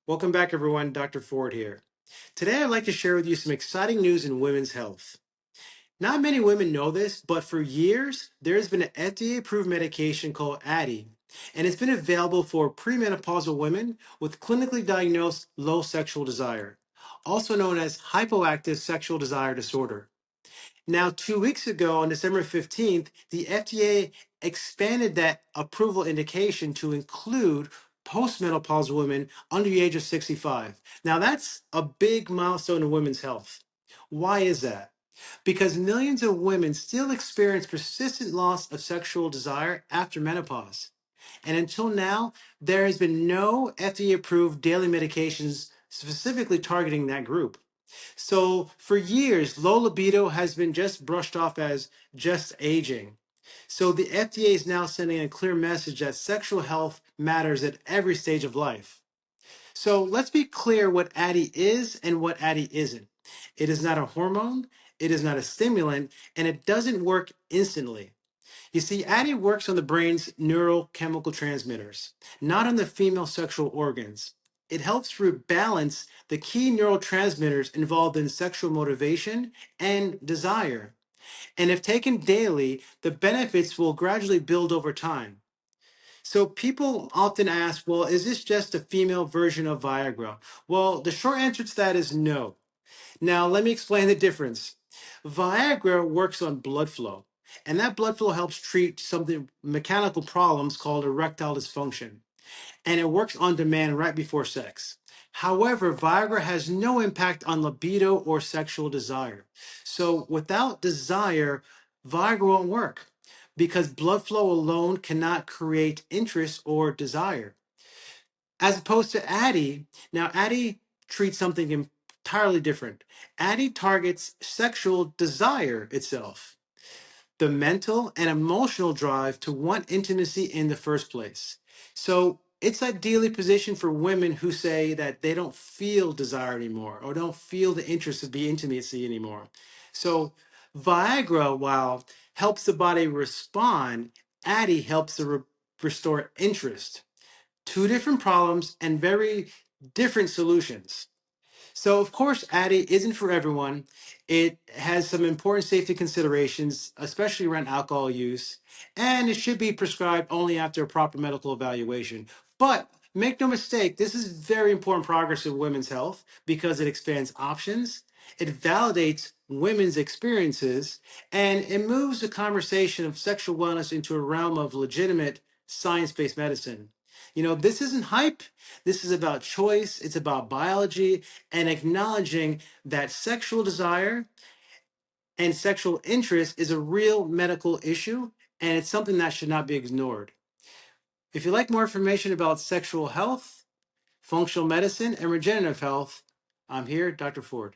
Welcome back, everyone. Dr. Ford here. Today, I'd like to share with you some exciting news in women's health. Not many women know this, but for years, there's been an FDA-approved medication called Addyi, and it's been available for premenopausal women with clinically diagnosed low sexual desire, also known as hypoactive sexual desire disorder. Now, 2 weeks ago, on December 15th, the FDA expanded that approval indication to include postmenopausal women under the age of 65. Now, that's a big milestone in women's health. Why is that? Because millions of women still experience persistent loss of sexual desire after menopause. And until now, there has been no FDA approved daily medications specifically targeting that group. So for years, low libido has been just brushed off as just aging. So the FDA is now sending a clear message that sexual health matters at every stage of life. So let's be clear what Addyi is and what Addyi isn't. It is not a hormone, it is not a stimulant, and it doesn't work instantly. You see, Addyi works on the brain's neurochemical transmitters, not on the female sexual organs. It helps rebalance the key neurotransmitters involved in sexual motivation and desire. And if taken daily, the benefits will gradually build over time. So people often ask, well, is this just a female version of Viagra? Well, the short answer to that is no. Now, let me explain the difference. Viagra works on blood flow, and that blood flow helps treat something mechanical problems called erectile dysfunction, and it works on demand right before sex. However, Viagra has no impact on libido or sexual desire. So, without desire, Viagra won't work because blood flow alone cannot create interest or desire. As opposed to Addyi, now Addyi treats something entirely different. Addyi targets sexual desire itself, the mental and emotional drive to want intimacy in the first place. So it's ideally positioned for women who say that they don't feel desire anymore or don't feel the interest of the intimacy anymore. So Viagra, while helps the body respond, Addyi helps to restore interest. Two different problems and very different solutions. So, of course, Addyi isn't for everyone. It has some important safety considerations, especially around alcohol use, and it should be prescribed only after a proper medical evaluation. But make no mistake, this is very important progress in women's health because it expands options, it validates women's experiences, and it moves the conversation of sexual wellness into a realm of legitimate science based medicine. This isn't hype. This is about choice. It's about biology and acknowledging that sexual desire and sexual interest is a real medical issue and it's something that should not be ignored. If you'd like more information about sexual health, functional medicine, and regenerative health, I'm here, Dr. Ford.